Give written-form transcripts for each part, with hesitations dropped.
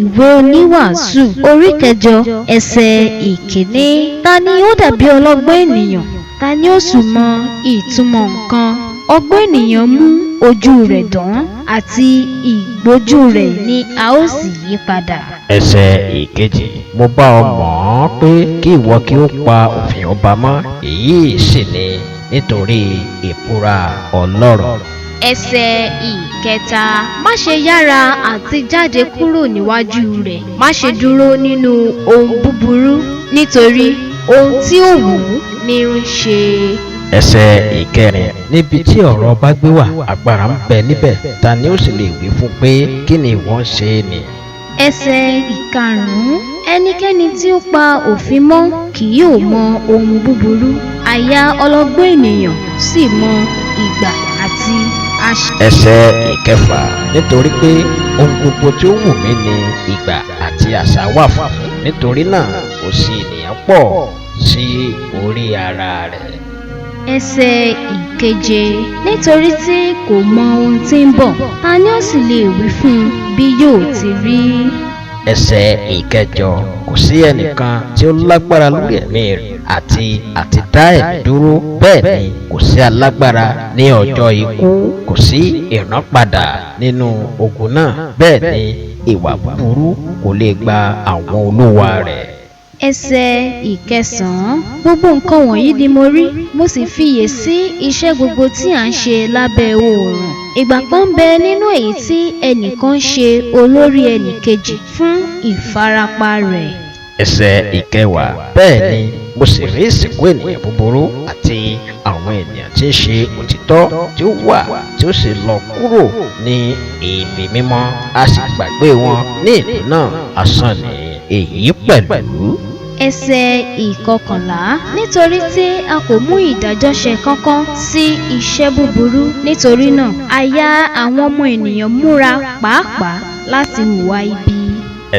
Ìwé Oníwàásù orí kẹjọ ẹsẹ̀ ìkíní. Ta ni ó dàbí ọlọ́gbọ́n ènìyàn? Ta ni ó sì mọ ìtumọ̀ nǹkan? Ọgbọ́n ènìyàn mú ojú rẹ̀ dán, àti ìgbójú rẹ̀ ni a ó sì yí padà. Ẹsẹ̀ ìkejì. Mo bá ọ mọ̀ ọ́n pé kí ìwọ kí ó pa òfin ọba mọ́, èyí sì ni nítorí ìbúra ọlọ́rọ̀. Ẹsẹ̀ ìkẹta. Má ṣe yára àti jáde kúrò níwájú rẹ̀. Má ṣe dúró nínú ohun búburú, nítorí ohun tí ó wù ú ní í ṣe. Ẹsẹ̀ ìkẹrin. Níbi tí ọ̀rọ̀ ọba gbé wà, agbára ń bẹ níbẹ̀. Ta ni ó sì lè wí fún pé kí ni ìwọ ń ṣe ni? Ẹsẹ̀ ìkarùn-ún. Ẹnikẹ́ni tí ó pa òfin mọ́ kì yóò mọ ohun búburú, àyà ọlọ́gbọ́n ènìyàn sì mọ ìgbà àti àṣà. Ẹsẹ̀ ìkẹfà. Nítorí pé ohun gbogbo tí ó wù mí ni ìgbà àti àṣà wà fún, nítorí náà kò sí ènìyàn pọ̀ sí orí ara rẹ̀. Ẹsẹ̀ ìkeje. Nítorí tí kò mọ ohun tí ń bọ̀, ta ni ó sì lè wí fún un bí yóò ti rí? Ẹsẹ̀ ìkẹjọ. Kò sí ẹnìkan tí ó lágbára lórí ẹ̀mí rẹ̀ àti dá ẹ̀mí dúró, bẹ́ẹ̀ ni kò sí alágbára ní ọjọ́ ikú. Kò sí ìrànpadà nínú ogun náà, bẹ́ẹ̀ ni ìwà búburú kò lè gba àwọn olúwa rẹ̀. Ẹsẹ̀ ìkẹsàn-án. Gbogbo nǹkan wọ̀nyí ni mo rí, mo sì fiyè sí iṣẹ́ gbogbo tí à ń ṣe lábẹ́ oòrùn. Ìgbà kan ń bẹ nínú èyí tí ẹnìkan ṣe olórí ẹnìkejì fún ìfarapa rẹ̀. Ẹsẹ̀ ìkẹwàá. Bẹ́ẹ̀ ni mo sì rí ìsìnkú ènìyàn búburú àti àwọn ènìyàn tí ń ṣe òtítọ́ tí ó wà tí ó sì lọ kúrò ní ibi mímọ́, a sì gbàgbé wọn ní ìlú náà. Asán ni èyí pẹ̀lú. Ẹsẹ̀ ìkọkànlá. Nítorí tí a kò mú ìdájọ́ ṣe kánkán sí iṣẹ́ búburú, nítorí náà àyà àwọn ọmọ ènìyàn múra pàápàá láti hùwà ibi.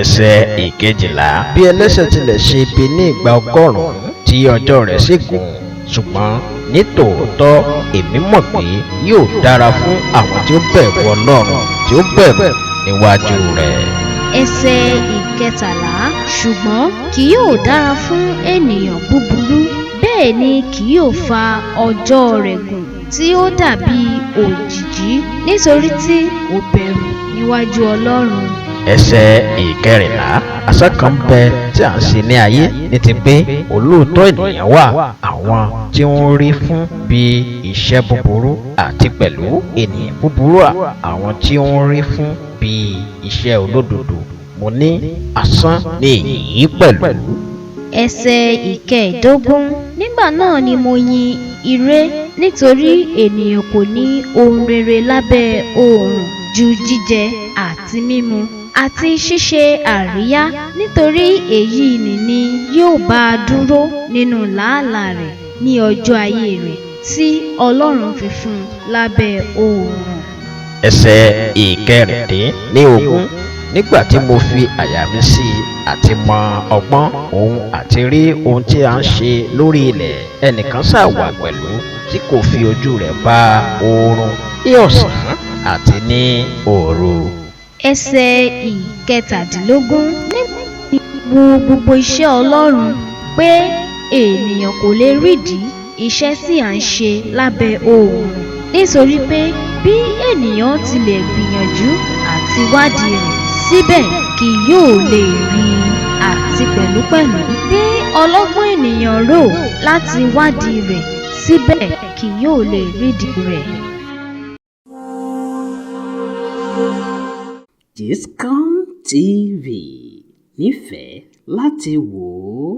Ẹsẹ̀ ìkejìlá. Bí ẹlẹ́ṣẹ̀ tilẹ̀ ṣe ibi ní ìgbà 100 tí ọjọ́ rẹ̀ sì gùn, ṣùgbọ́n ní tòótọ́ èmi mọ̀ pé yóò dára fún àwọn tí ó bẹ̀rù Ọlọ́run, tí ó bẹ̀rù níwájú rẹ̀. Ẹsẹ̀ ìkẹtàlá. Ṣùgbọ́n kì yóò dára fún ènìyàn búburú, bẹ́ẹ̀ ni kì yóò fa ọjọ́ rẹ̀ gùn tí ó dàbí òjìji, nítorí tí kò bẹ̀rù níwájú Ọlọ́run. Ẹsẹ̀ ìkẹrìnlá. Àṣà kan bẹ tí à ń ṣe ní ayé ní ti pé olóòótọ́ ènìyàn wà, àwọn tí wọ́n rí fún bí iṣẹ́ búburú, àti pẹ̀lú ènìyàn búburú àwọn tí wọ́n rí fún bí iṣẹ́ olódodo. Mo ní asán ní èyí pẹ̀lú. Ẹsẹ̀ ìkẹẹ̀dógún. Nígbà náà ni mo yin ire, nítorí ènìyàn kò ní ohun rere lábẹ́ oòrùn ju jíjẹ àti mímu àti ṣíṣe àríyá, nítorí èyí ni yóò bá a dúró nínú làálàá rẹ̀ ní ọjọ́ ayé rẹ̀ tí Ọlọ́run fi fún un lábẹ́ oòrùn. Ẹsẹ̀ ìkẹrìndínlógún. Nígbà tí mo fi àyà mi sí àti mọ ọgbọ́n òun àti rí ohun tí a ń ṣe lórí ilẹ̀, ẹnìkan ṣàwà pẹ̀lú tí kò fi ojú rẹ̀ bá oòrùn ní ọ̀sán àti ní òru. Ẹsẹ̀ ìkẹtàdínlógún. Nígbà tí mo wo gbogbo iṣẹ́ Ọlọ́run, pé ènìyàn kò lè rídìí iṣẹ́ tí à ń ṣe lábẹ́ oòrùn, nítorí pé bí ènìyàn tilẹ̀ gbìyànjú àti wádìí rẹ̀, síbẹ̀ kì yóò lè rí i, àti pẹ̀lúpẹ̀lú bí ọlọ́gbọ́n ènìyàn rò láti wádìí rẹ̀, síbẹ̀ kì yóò lè rídìí rẹ̀. Giscom TV, nífẹ̀ẹ́ láti wò ó.